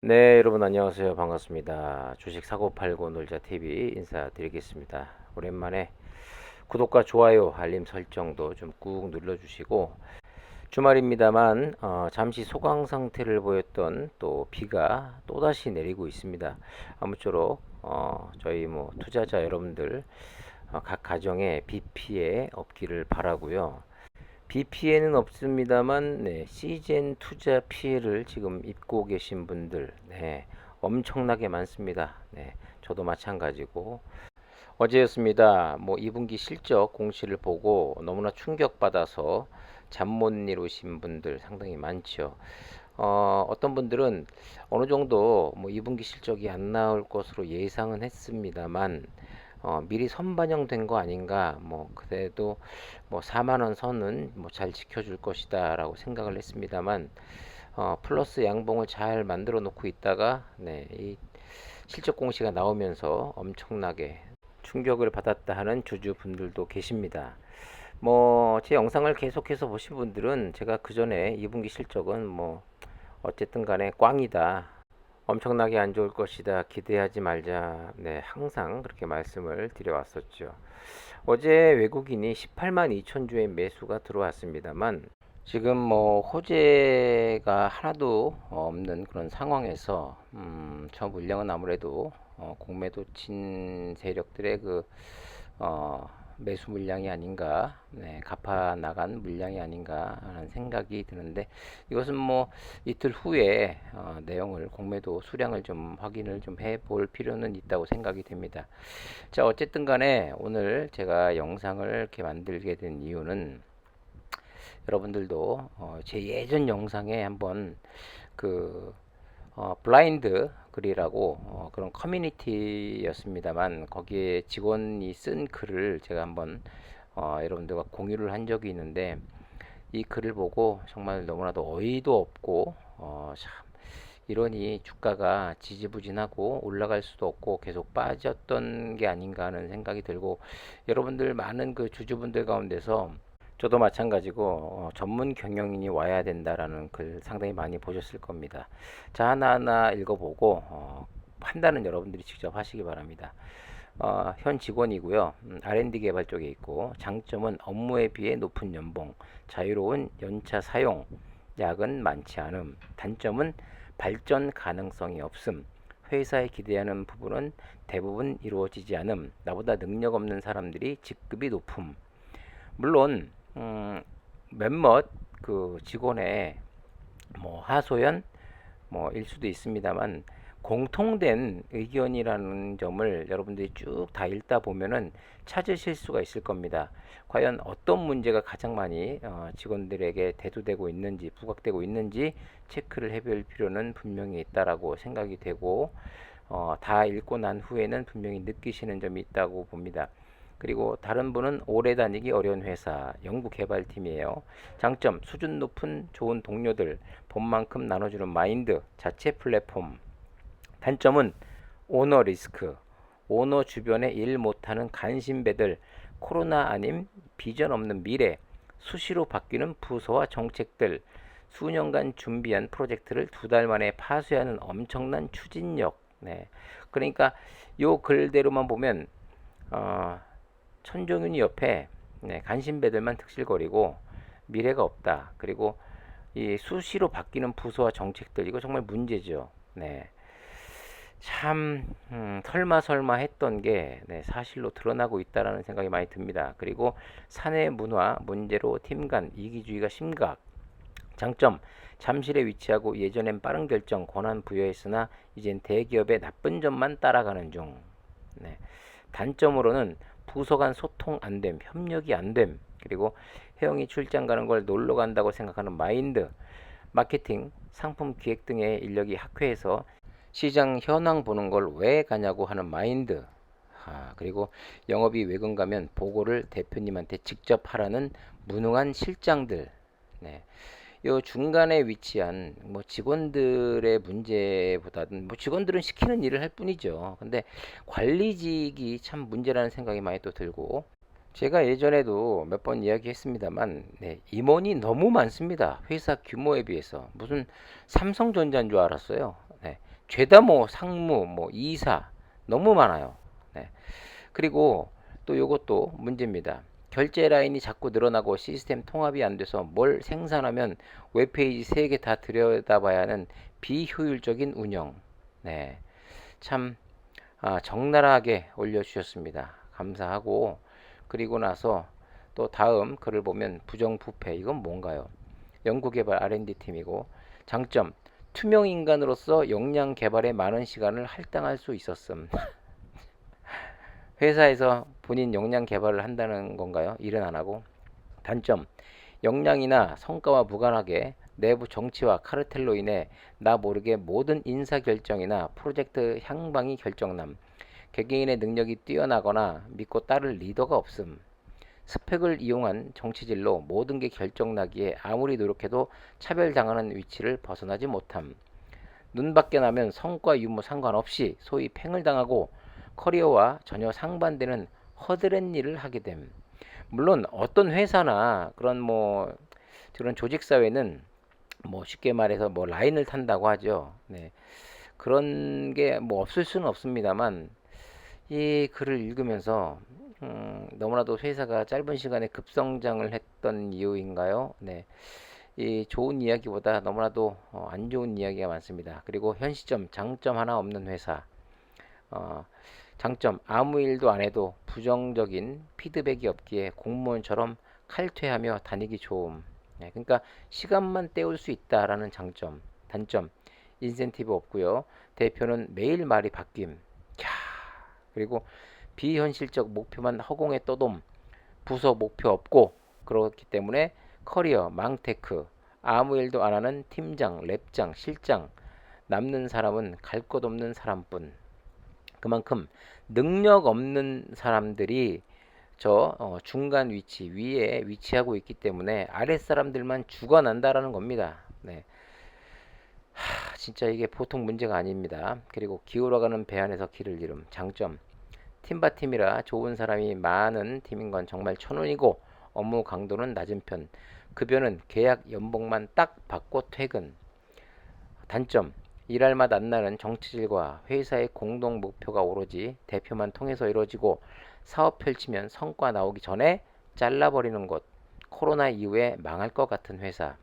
네, 여러분 안녕하세요. 반갑습니다. 주식 사고 팔고 놀자 TV 인사드리겠습니다. 오랜만에 구독과 좋아요, 알림 설정도 좀 꾹 눌러주시고 주말입니다만 잠시 소강 상태를 보였던 또 비가 또다시 내리고 있습니다. 아무쪼록 저희 투자자 여러분들 각 가정에 비 피해 없기를 바라고요. 비 피해는 없습니다만 시젠 투자 피해를 지금 입고 계신 분들 엄청나게 많습니다. 저도 마찬가지고 어제였습니다. 2분기 실적 공시를 보고 너무나 충격받아서 잠 못 이루신 분들 상당히 많죠. 어떤 분들은 어느 정도 2분기 실적이 안 나올 것으로 예상은 했습니다만 미리 선반영된 거 아닌가, 그래도 4만 원 선은 잘 지켜줄 것이다라고 생각을 했습니다만 플러스 양봉을 잘 만들어 놓고 있다가 이 실적 공시가 나오면서 엄청나게 충격을 받았다 하는 주주분들도 계십니다. 제 영상을 계속해서 보신 분들은 제가 그 전에 2분기 실적은 어쨌든 간에 꽝이다, 엄청나게 안 좋을 것이다, 기대하지 말자, 항상 그렇게 말씀을 드려왔었죠. 어제 외국인이 18만 2천 주의 매수가 들어왔습니다만 지금 호재가 하나도 없는 그런 상황에서 저 물량은 아무래도 공매도 친 세력들의 어, 매수 물량이 아닌가, 갚아 나간 물량이 아닌가 하는 생각이 드는데 이것은 이틀 후에 내용을 공매도 수량을 좀 확인을 좀 해볼 필요는 있다고 생각이 됩니다. 자, 어쨌든 간에 오늘 제가 영상을 이렇게 만들게 된 이유는 여러분들도 제 예전 영상에 한번 그 블라인드 글이라고 그런 커뮤니티였습니다만 거기에 직원이 쓴 글을 제가 한번 여러분들과 공유를 한 적이 있는데 이 글을 보고 정말 너무나도 어이도 없고 참 이러니 주가가 지지부진하고 올라갈 수도 없고 계속 빠졌던 게 아닌가 하는 생각이 들고 여러분들 많은 그 주주분들 가운데서 저도 마찬가지고 전문 경영인이 와야 된다라는 글 상당히 많이 보셨을 겁니다. 자, 하나하나 읽어보고 판단은 여러분들이 직접 하시기 바랍니다. 현 직원이고요. R&D 개발 쪽에 있고 장점은 업무에 비해 높은 연봉, 자유로운 연차 사용, 야근 많지 않음. 단점은 발전 가능성이 없음. 회사에 기대하는 부분은 대부분 이루어지지 않음. 나보다 능력 없는 사람들이 직급이 높음. 물론 몇몇 그 직원의 하소연 일 수도 있습니다만 공통된 의견이라는 점을 여러분들이 쭉 다 읽다 보면은 찾으실 수가 있을 겁니다. 과연 어떤 문제가 가장 많이 직원들에게 대두되고 있는지 부각되고 있는지 체크를 해볼 필요는 분명히 있다라고 생각이 되고 다 읽고 난 후에는 분명히 느끼시는 점이 있다고 봅니다. 그리고 다른 분은 오래 다니기 어려운 회사, 연구개발팀이에요. 장점, 수준 높은 좋은 동료들, 본만큼 나눠주는 마인드, 자체 플랫폼. 단점은 오너 리스크, 오너 주변에 일 못하는 간신배들, 코로나 아님 비전 없는 미래, 수시로 바뀌는 부서와 정책들, 수년간 준비한 프로젝트를 두 달 만에 파쇄하는 엄청난 추진력. 그러니까 요 글대로만 보면 어, 천정윤이 옆에 간신배들만 특실거리고 미래가 없다. 그리고 이 수시로 바뀌는 부서와 정책들 이거 정말 문제죠. 참 설마 했던 게 사실로 드러나고 있다라는 생각이 많이 듭니다. 그리고 사내 문화 문제로 팀 간 이기주의가 심각. 장점 잠실에 위치하고 예전엔 빠른 결정 권한 부여했으나 이젠 대기업의 나쁜 점만 따라가는 중. 네. 단점으로는 부서 간 소통 안됨, 협력이 안됨, 그리고 혜영이 출장 가는 걸 놀러 간다고 생각하는 마인드, 마케팅, 상품 기획 등의 인력이 학회에서 시장 현황 보는 걸 왜 가냐고 하는 마인드, 그리고 영업이 외근 가면 보고를 대표님한테 직접 하라는 무능한 실장들. 요 중간에 위치한 직원들의 문제보다는 직원들은 시키는 일을 할 뿐이죠. 근데 관리직이 참 문제라는 생각이 많이 또 들고 제가 예전에도 몇 번 이야기했습니다만 임원이 너무 많습니다. 회사 규모에 비해서 무슨 삼성전자인 줄 알았어요. 죄다 뭐 상무, 뭐 이사 너무 많아요. 네. 그리고 또 요것도 문제입니다. 결제 라인이 자꾸 늘어나고 시스템 통합이 안 돼서 뭘 생산하면 웹페이지 3개 다 들여다봐야 하는 비효율적인 운영. 네. 참 적나라하게 올려주셨습니다. 감사하고, 그리고 나서 또 다음 글을 보면 부정부패, 이건 뭔가요? 연구개발 R&D 팀이고, 장점 투명 인간으로서 역량 개발에 많은 시간을 할당할 수 있었음. 회사에서 본인 역량 개발을 한다는 건가요? 일은 안 하고. 단점 역량이나 성과와 무관하게 내부 정치와 카르텔로 인해 나 모르게 모든 인사 결정이나 프로젝트 향방이 결정남. 개개인의 능력이 뛰어나거나 믿고 따를 리더가 없음. 스펙을 이용한 정치질로 모든 게 결정나기에 아무리 노력해도 차별당하는 위치를 벗어나지 못함. 눈 밖에 나면 성과 유무 상관없이 소위 팽을 당하고 커리어와 전혀 상반되는 허드렛 일을 하게 됨. 물론 어떤 회사나 그런 조직 사회는 뭐 쉽게 말해서 뭐 라인을 탄다고 하죠. 네. 그런 게 뭐 없을 수는 없습니다만, 이 글을 읽으면서 너무나도 회사가 짧은 시간에 급성장을 했던 이유인가요? 네. 이 좋은 이야기보다 너무나도 안 좋은 이야기가 많습니다. 그리고 현 시점 장점 하나 없는 회사. 어, 장점 아무 일도 안 해도 부정적인 피드백이 없기에 공무원처럼 칼퇴하며 다니기 좋음. 네, 그러니까 시간만 때울 수 있다라는 장점. 단점 인센티브 없고요. 대표는 매일 말이 바뀜. 캬. 그리고 비현실적 목표만 허공에 떠돔. 부서 목표 없고, 그렇기 때문에 커리어 망테크, 아무 일도 안 하는 팀장, 랩장, 실장, 남는 사람은 갈 곳 없는 사람뿐. 그만큼 능력 없는 사람들이 중간 위치 위에 위치하고 있기 때문에 아랫 사람들만 죽어난다라는 겁니다. 네. 진짜 이게 보통 문제가 아닙니다. 그리고 기울어가는 배 안에서 길을 잃음. 장점 팀바팀이라 좋은 사람이 많은 팀인 건 정말 천운이고, 업무 강도는 낮은 편. 급여는 계약 연봉만 딱 받고 퇴근. 단점 일할 맛 안 나는 정치질과 회사의 공동 목표가 오로지 대표만 통해서 이루어지고, 사업 펼치면 성과 나오기 전에 잘라버리는 곳. 코로나 이후에 망할 것 같은 회사.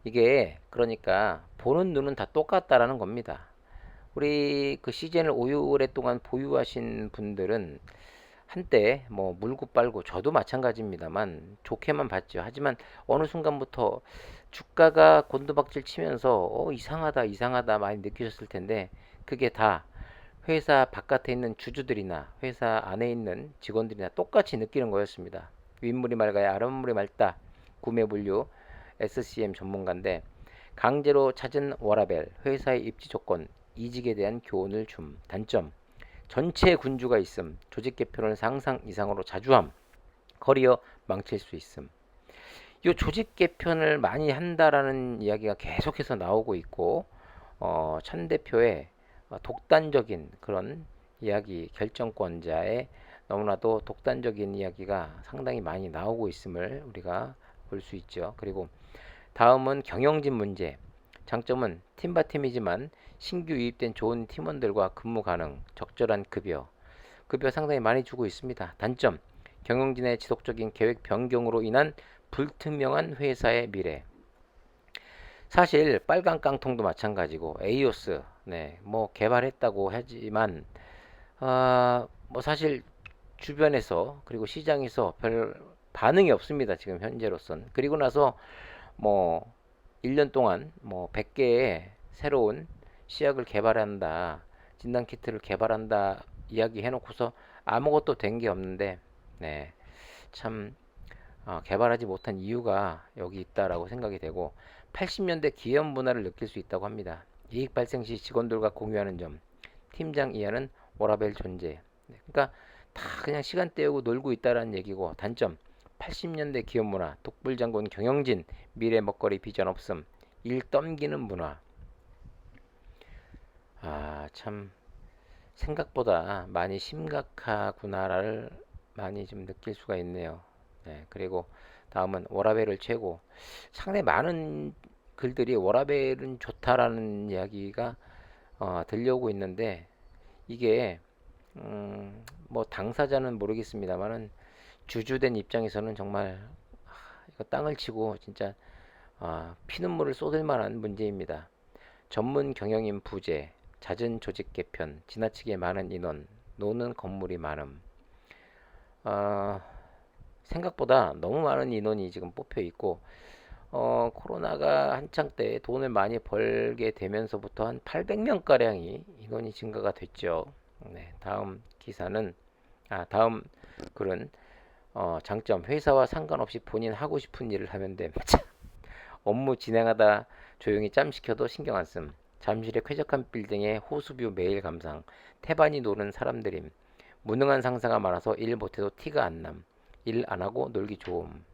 이게 그러니까 보는 눈은 다 똑같다라는 겁니다. 우리 그 시즌을 오래동안 보유하신 분들은 한때 뭐 물고 빨고, 저도 마찬가지입니다만 좋게만 봤죠. 하지만 어느 순간부터 주가가 곤두박질 치면서 이상하다 이상하다 많이 느끼셨을 텐데, 그게 다 회사 바깥에 있는 주주들이나 회사 안에 있는 직원들이나 똑같이 느끼는 거였습니다. 윗물이 맑아야 아랫물이 맑다. 구매분류 SCM 전문가인데, 강제로 찾은 워라벨, 회사의 입지 조건, 이직에 대한 교훈을 줌. 단점 전체 군주가 있음. 조직 개편을 상상 이상으로 자주 함. 커리어 망칠 수 있음. 이 조직 개편을 많이 한다라는 이야기가 계속해서 나오고 있고, 천 대표의 독단적인 그런 이야기, 결정권자의 너무나도 독단적인 이야기가 상당히 많이 나오고 있음을 우리가 볼 수 있죠. 그리고 다음은 경영진 문제. 장점은 팀바팀이지만 신규 유입된 좋은 팀원들과 근무 가능, 적절한 급여. 급여 상당히 많이 주고 있습니다. 단점 경영진의 지속적인 계획 변경으로 인한 불투명한 회사의 미래. 사실 빨간 깡통도 마찬가지고 에이오스 뭐 개발했다고 하지만 뭐 사실 주변에서 그리고 시장에서 별 반응이 없습니다. 지금 현재로선. 그리고 나서 뭐 1년 동안 뭐 100개의 새로운 시약을 개발한다, 진단키트를 개발한다 이야기 해놓고서 아무것도 된 게 없는데, 네, 참 개발하지 못한 이유가 여기 있다라고 생각이 되고, 80년대 기업 문화를 느낄 수 있다고 합니다. 이익 발생 시 직원들과 공유하는 점, 팀장 이하는 워라밸 존재. 네, 그러니까 다 그냥 시간 때우고 놀고 있다라는 얘기고, 단점 80년대 기업 문화, 독불장군 경영진, 미래 먹거리 비전 없음, 일 떠넘기는 문화. 참 생각보다 많이 심각하구나를 많이 좀 느낄 수가 있네요. 네, 그리고 다음은 워라밸을 최고. 상당히 많은 글들이 워라밸은 좋다라는 이야기가 들려오고 있는데 이게 뭐 당사자는 모르겠습니다만은 주주된 입장에서는 정말 이거 땅을 치고 진짜 피눈물을 쏟을 만한 문제입니다. 전문 경영인 부재, 잦은 조직 개편, 지나치게 많은 인원, 노는 건물이 많음. 아, 생각보다 너무 많은 인원이 지금 뽑혀 있고 코로나가 한창 때 돈을 많이 벌게 되면서부터 한 800명 가량이 인원이 증가가 됐죠. 네, 다음 글은 장점 회사와 상관없이 본인 하고 싶은 일을 하면 됨. 업무 진행하다 조용히 짬 시켜도 신경 안 씀. 잠실의 쾌적한 빌딩에 호수뷰 매일 감상. 태반이 노는 사람들임. 무능한 상사가 많아서 일 못해도 티가 안 남. 일 안 하고 놀기 좋음.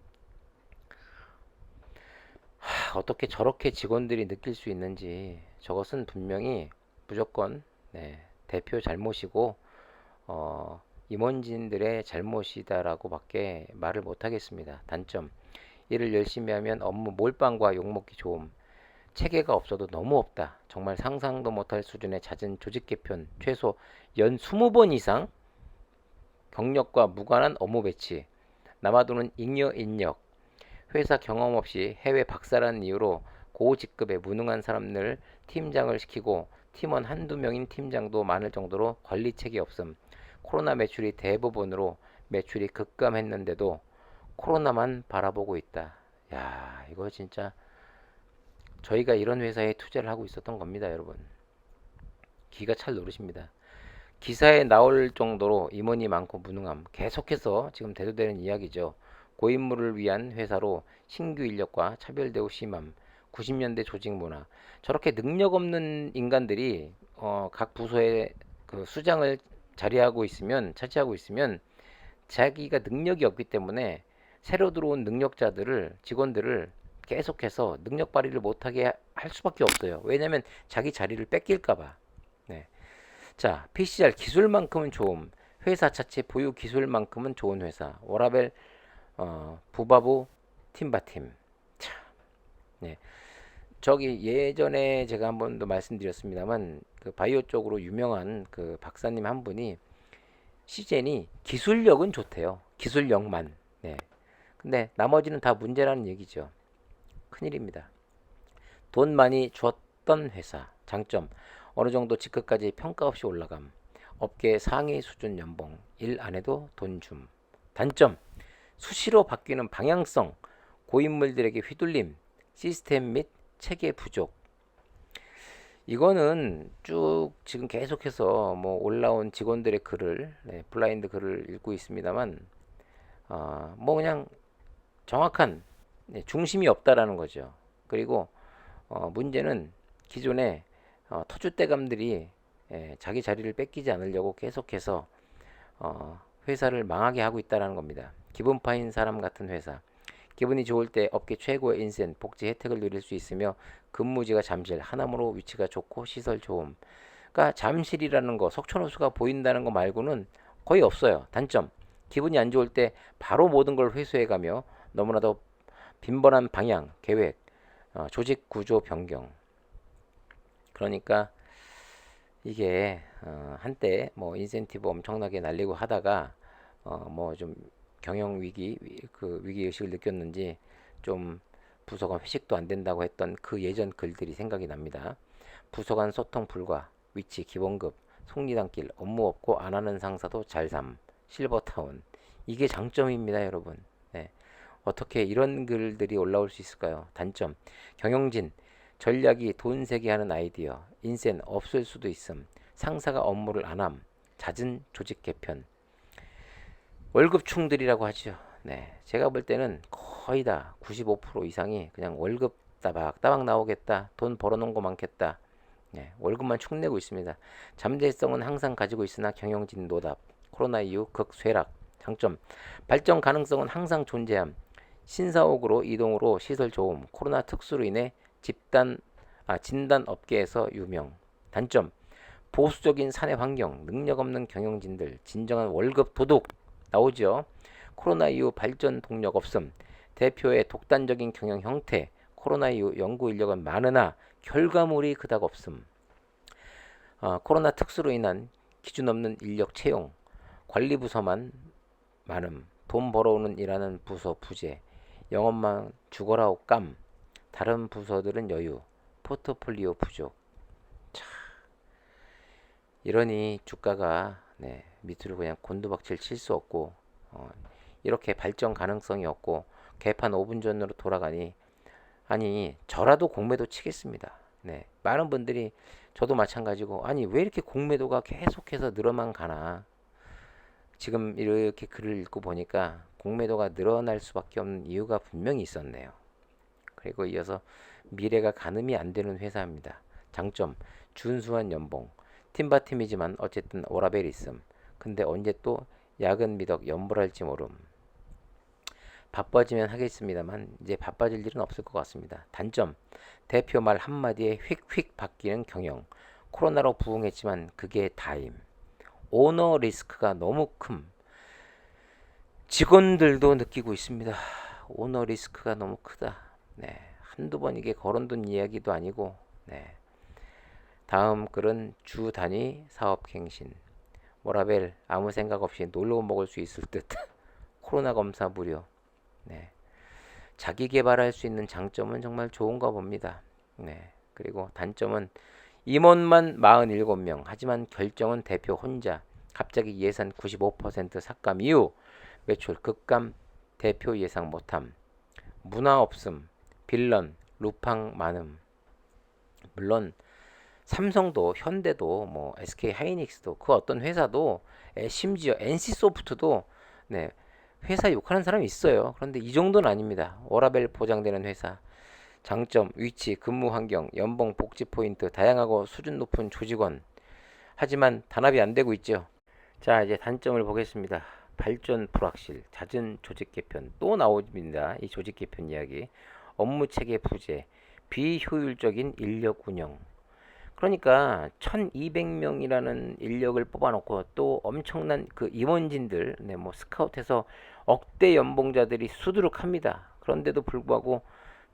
어떻게 저렇게 직원들이 느낄 수 있는지 저것은 분명히 무조건 대표 잘못이고 임원진들의 잘못이다라고밖에 말을 못하겠습니다. 단점 일을 열심히 하면 업무 몰빵과 욕먹기 좋음. 체계가 없어도 너무 없다. 정말 상상도 못할 수준의 잦은 조직 개편, 최소 연 20번 이상 경력과 무관한 업무 배치, 남아도는 잉여 인력, 회사 경험 없이 해외 박사라는 이유로 고직급의 무능한 사람들 팀장을 시키고 팀원 한두 명인 팀장도 많을 정도로 관리책이 없음. 코로나 매출이 대부분으로 매출이 급감했는데도 코로나만 바라보고 있다. 야, 이거 진짜 저희가 이런 회사에 투자를 하고 있었던 겁니다, 여러분. 기가 찰 노릇입니다. 기사에 나올 정도로 임원이 많고 무능함. 계속해서 지금 대두되는 이야기죠. 고인물을 위한 회사로 신규 인력과 차별대우 심함. 90년대 조직 문화. 저렇게 능력 없는 인간들이 각 부서에 그 수장을 차지하고 있으면 자기가 능력이 없기 때문에 새로 들어온 직원들을 계속해서 능력 발휘를 못하게 할 수밖에 없어요. 왜냐면 자기 자리를 뺏길까봐. 네. 자, PCR 기술만큼은 좋음. 회사 자체 보유 기술만큼은 좋은 회사. 워라벨 부바부 팀바팀. 참. 네. 저기 예전에 제가 한 번도 말씀드렸습니다만 그 바이오 쪽으로 유명한 그 박사님 한 분이 시젠이 기술력은 좋대요. 기술력만. 네. 근데 나머지는 다 문제라는 얘기죠. 큰일입니다. 돈 많이 줬던 회사. 장점. 어느 정도 직급까지 평가 없이 올라감. 업계 상위 수준 연봉. 일 안 해도 돈 줌. 단점. 수시로 바뀌는 방향성. 고인물들에게 휘둘림. 시스템 및 체계 부족. 이거는 쭉 지금 계속해서 뭐 올라온 직원들의 글을 블라인드 글을 읽고 있습니다만 뭐 그냥 정확한 중심이 없다라는 거죠. 그리고 문제는 기존에 터줏대감들이 자기 자리를 뺏기지 않으려고 계속해서 회사를 망하게 하고 있다라는 겁니다. 기분 파인 사람 같은 회사. 기분이 좋을 때 업계 최고의 인센, 복지 혜택을 누릴 수 있으며 근무지가 잠실, 하남으로 위치가 좋고 시설 좋음. 그러니까 잠실이라는 거, 석촌호수가 보인다는 거 말고는 거의 없어요. 단점. 기분이 안 좋을 때 바로 모든 걸 회수해가며 너무나도 빈번한 방향, 계획, 조직 구조 변경. 그러니까 이게 한때 뭐 인센티브 엄청나게 날리고 하다가 뭐 좀 경영 위기 그 위기 의식을 느꼈는지 좀 부서 간 회식도 안 된다고 했던 그 예전 글들이 생각이 납니다. 부서 간 소통 불가, 위치 기본급, 속리단길, 업무 없고 안 하는 상사도 잘삼, 실버타운. 이게 장점입니다, 여러분. 네. 어떻게 이런 글들이 올라올 수 있을까요? 단점. 경영진, 전략이 돈 세게 하는 아이디어. 인센 없을 수도 있음. 상사가 업무를 안 함. 잦은 조직 개편. 월급충들이라고 하죠. 네. 제가 볼 때는 거의 다 95% 이상이 그냥 월급 따박따박 나오겠다. 돈 벌어놓은 거 많겠다. 네. 월급만 축 내고 있습니다. 잠재성은 항상 가지고 있으나 경영진 노답. 코로나 이후 극쇠락. 장점. 발전 가능성은 항상 존재함. 신사옥으로 이동으로 시설 좋음. 코로나 특수로 인해 진단 업계에서 유명. 단점. 보수적인 사내 환경, 능력 없는 경영진들, 진정한 월급 도둑 나오죠. 코로나 이후 발전 동력 없음. 대표의 독단적인 경영 형태. 코로나 이후 연구 인력은 많으나 결과물이 그닥 없음. 코로나 특수로 인한 기준 없는 인력 채용, 관리 부서만 많음, 돈 벌어오는 일하는 부서 부재, 영업만 죽어라 깜, 다른 부서들은 여유, 포트폴리오 부족. 이러니 주가가 밑으로 그냥 곤두박질 칠 수 없고 이렇게 발전 가능성이 없고 개판 5분 전으로 돌아가니 아니 저라도 공매도 치겠습니다. 많은 분들이 저도 마찬가지고 아니 왜 이렇게 공매도가 계속해서 늘어만 가나. 지금 이렇게 글을 읽고 보니까 공매도가 늘어날 수밖에 없는 이유가 분명히 있었네요. 그리고 이어서 미래가 가늠이 안 되는 회사입니다. 장점 준수한 연봉, 팀바팀이지만 어쨌든 오라벨 있음. 근데 언제 또 야근 미덕 연불할지 모름. 바빠지면 하겠습니다만 이제 바빠질 일은 없을 것 같습니다. 단점 대표 말 한마디에 휙휙 바뀌는 경영. 코로나로 부응했지만 그게 다임. 오너 리스크가 너무 큼. 직원들도 느끼고 있습니다. 오너 리스크가 너무 크다. 한두 번 이게 거론된 이야기도 아니고. 다음 글은 주 단위 사업 갱신. 워라벨 아무 생각 없이 놀러 먹을 수 있을 듯. 코로나 검사 무료. 자기 개발할 수 있는 장점은 정말 좋은가 봅니다. 그리고 단점은 임원만 47명. 하지만 결정은 대표 혼자. 갑자기 예산 95% 삭감 이후 매출 급감, 대표 예상 못함. 문화 없음, 빌런, 루팡 많음. 물론 삼성도 현대도 뭐 SK 하이닉스도 그 어떤 회사도 심지어 NC소프트도 회사 욕하는 사람이 있어요. 그런데 이 정도는 아닙니다. 워라벨 보장되는 회사. 장점, 위치, 근무 환경, 연봉, 복지 포인트, 다양하고 수준 높은 조직원. 하지만 단합이 안 되고 있죠. 자, 이제 단점을 보겠습니다. 발전 불확실, 잦은 조직 개편 또 나옵니다. 이 조직 개편 이야기. 업무 체계 부재, 비효율적인 인력 운영. 그러니까 1200명이라는 인력을 뽑아놓고 또 엄청난 그 임원진들, 뭐 스카웃해서 억대 연봉자들이 수두룩합니다. 그런데도 불구하고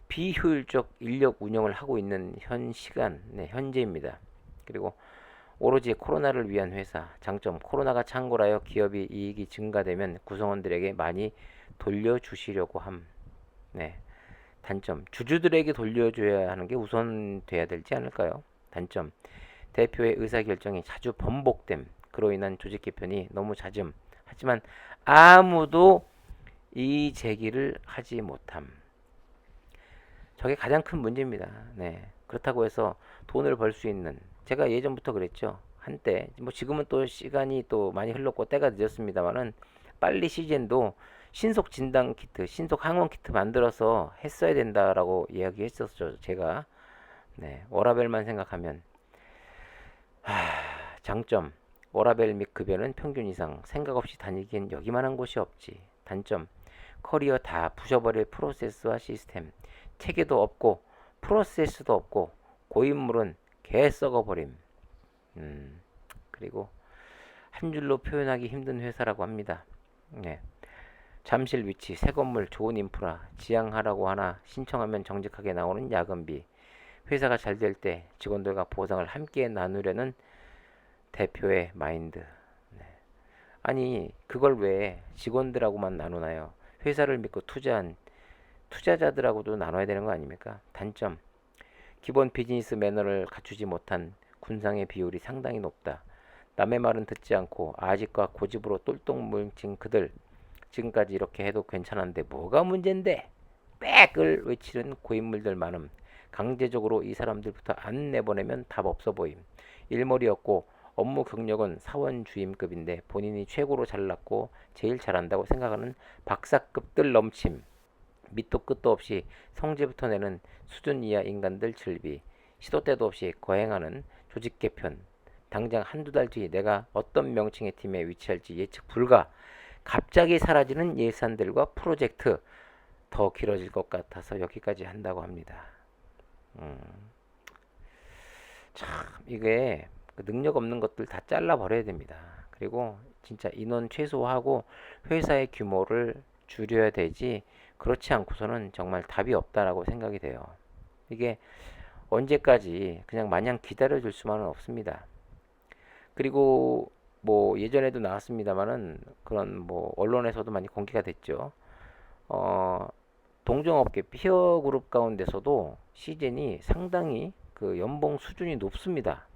비효율적 인력 운영을 하고 있는 현 시간, 현재입니다. 그리고 오로지 코로나를 위한 회사. 장점, 코로나가 창궐하여 기업이 이익이 증가되면 구성원들에게 많이 돌려주시려고 함. 단점, 주주들에게 돌려줘야 하는 게 우선돼야 되지 않을까요? 단점, 대표의 의사결정이 자주 번복됨. 그로 인한 조직 개편이 너무 잦음. 하지만 아무도 이 제기를 하지 못함. 저게 가장 큰 문제입니다. 그렇다고 해서 돈을 벌 수 있는, 제가 예전부터 그랬죠. 한때 뭐 지금은 또 시간이 또 많이 흘렀고 때가 늦었습니다만은 빨리 시즌도 신속 진단 키트, 신속 항원 키트 만들어서 했어야 된다라고 이야기했었죠. 제가 워라벨만 생각하면 장점, 워라벨 및 급여는 평균 이상. 생각 없이 다니기엔 여기만한 곳이 없지. 단점, 커리어 다 부셔버릴 프로세스와 시스템. 체계도 없고 프로세스도 없고 고인물은 개 썩어버림. 그리고 한 줄로 표현하기 힘든 회사라고 합니다. 잠실 위치, 새 건물, 좋은 인프라, 지향하라고 하나 신청하면 정직하게 나오는 야근비. 회사가 잘 될 때 직원들과 보상을 함께 나누려는 대표의 마인드. 아니 그걸 왜 직원들하고만 나누나요? 회사를 믿고 투자한 투자자들하고도 나눠야 되는 거 아닙니까? 단점, 기본 비즈니스 매너를 갖추지 못한 군상의 비율이 상당히 높다. 남의 말은 듣지 않고 아직과 고집으로 똘똘 뭉친 그들. 지금까지 이렇게 해도 괜찮았는데 뭐가 문제인데? 빽을 외치는 고인물들 많음. 강제적으로 이 사람들부터 안 내보내면 답 없어 보임. 일머리 없고 업무 경력은 사원 주임급인데 본인이 최고로 잘났고 제일 잘한다고 생각하는 박사급들 넘침. 밑도 끝도 없이 성질부터 내는 수준 이하 인간들 즐비. 시도 때도 없이 거행하는 조직 개편. 당장 한두 달 뒤 내가 어떤 명칭의 팀에 위치할지 예측 불가. 갑자기 사라지는 예산들과 프로젝트. 더 길어질 것 같아서 여기까지 한다고 합니다. 참 이게 능력 없는 것들 다 잘라버려야 됩니다. 그리고 진짜 인원 최소화하고 회사의 규모를 줄여야 되지, 그렇지 않고서는 정말 답이 없다라고 생각이 돼요. 이게 언제까지 그냥 마냥 기다려줄 수만은 없습니다. 그리고 뭐 예전에도 나왔습니다만은 그런 뭐 언론에서도 많이 공개가 됐죠. 어, 동종업계 피어 그룹 가운데서도 시젠이 상당히 그 연봉 수준이 높습니다.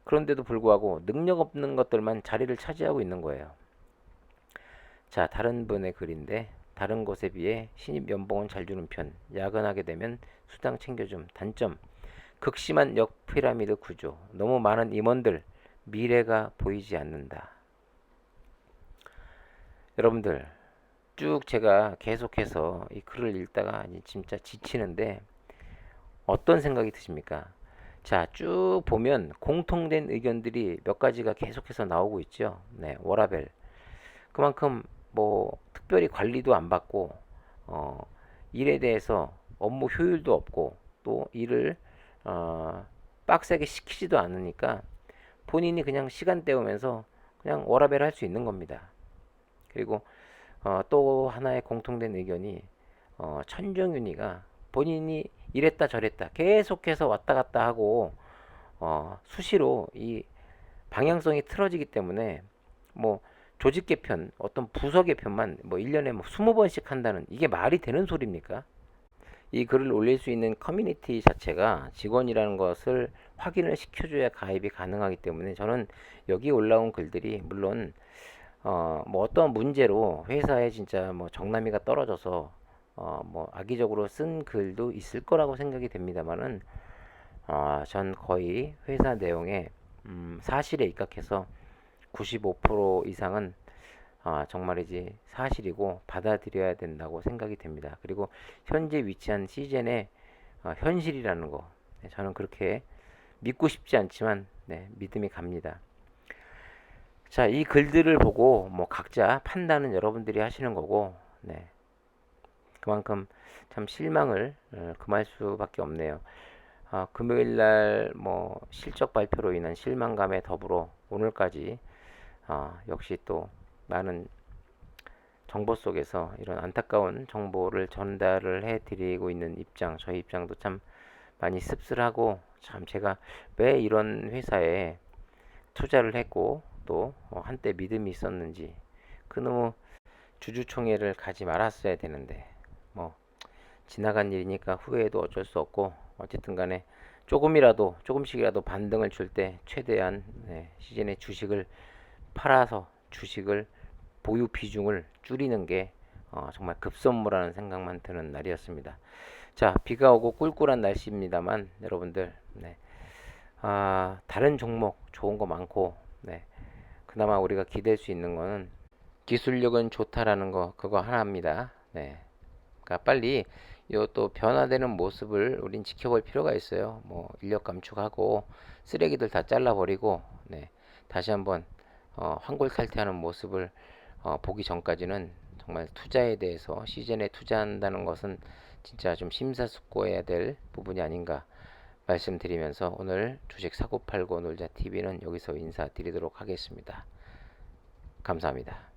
그런데도 불구하고 능력 없는 것들만 자리를 차지하고 있는 거예요. 자, 다른 분의 글인데 다른 곳에 비해 신입 연봉은 잘 주는 편. 야근하게 되면 수당 챙겨줌. 단점. 극심한 역피라미드 구조. 너무 많은 임원들. 미래가 보이지 않는다. 여러분들 쭉 제가 계속해서 이 글을 읽다가 진짜 지치는데 어떤 생각이 드십니까? 자, 쭉 보면 공통된 의견들이 몇 가지가 계속해서 나오고 있죠. 네, 워라밸. 그만큼 뭐 특별히 관리도 안 받고 어, 일에 대해서 업무 효율도 없고 또 일을 어, 빡세게 시키지도 않으니까 본인이 그냥 시간 때우면서 그냥 워라밸 할 수 있는 겁니다. 그리고 또 하나의 공통된 의견이 천정윤이가 본인이 이랬다 저랬다 계속해서 왔다 갔다 하고 수시로 이 방향성이 틀어지기 때문에 뭐 조직 개편, 어떤 부서 개편만 뭐 1년에 뭐 20번씩 한다는 이게 말이 되는 소리입니까? 이 글을 올릴 수 있는 커뮤니티 자체가 직원이라는 것을 확인을 시켜줘야 가입이 가능하기 때문에 저는 여기 올라온 글들이 물론 뭐 어떤 문제로 회사에 진짜 뭐 정남이가 떨어져서 뭐 악의적으로 쓴 글도 있을 거라고 생각이 됩니다만은 전 거의 회사 내용에 사실에 입각해서 95% 이상은 정말이지 사실이고 받아들여야 된다고 생각이 됩니다. 그리고 현재 위치한 시즌의 현실이라는 거 네, 저는 그렇게 믿고 싶지 않지만 네, 믿음이 갑니다. 자, 이 글들을 보고 뭐 각자 판단은 여러분들이 하시는 거고 네, 그만큼 참 실망을 금할 수밖에 없네요. 금요일 날 뭐 실적 발표로 인한 실망감에 더불어 오늘까지 역시 또 많은 정보 속에서 이런 안타까운 정보를 전달을 해드리고 있는 입장, 저희 입장도 참 많이 씁쓸하고 참 제가 왜 이런 회사에 투자를 했고 또 한때 믿음이 있었는지 그놈의 주주총회를 가지 말았어야 되는데 뭐 지나간 일이니까 후회해도 어쩔 수 없고 어쨌든 간에 조금이라도 조금씩이라도 반등을 줄 때 최대한 네, 시즌의 주식을 팔아서 주식을 보유 비중을 줄이는 게 정말 급선무라는 생각만 드는 날이었습니다. 자, 비가 오고 꿀꿀한 날씨입니다만 여러분들 네, 다른 종목 좋은 거 많고 네, 그나마 우리가 기댈 수 있는 거는 기술력은 좋다라는 거 그거 하나입니다. 네, 그러니까 빨리 요 또 변화되는 모습을 우린 지켜볼 필요가 있어요. 뭐 인력 감축하고 쓰레기들 다 잘라버리고 네, 다시 한번 환골탈퇴하는 모습을 보기 전까지는 정말 투자에 대해서 시즌에 투자한다는 것은 진짜 좀 심사숙고해야 될 부분이 아닌가 말씀드리면서 오늘 주식 사고 팔고 놀자 TV는 여기서 인사드리도록 하겠습니다. 감사합니다.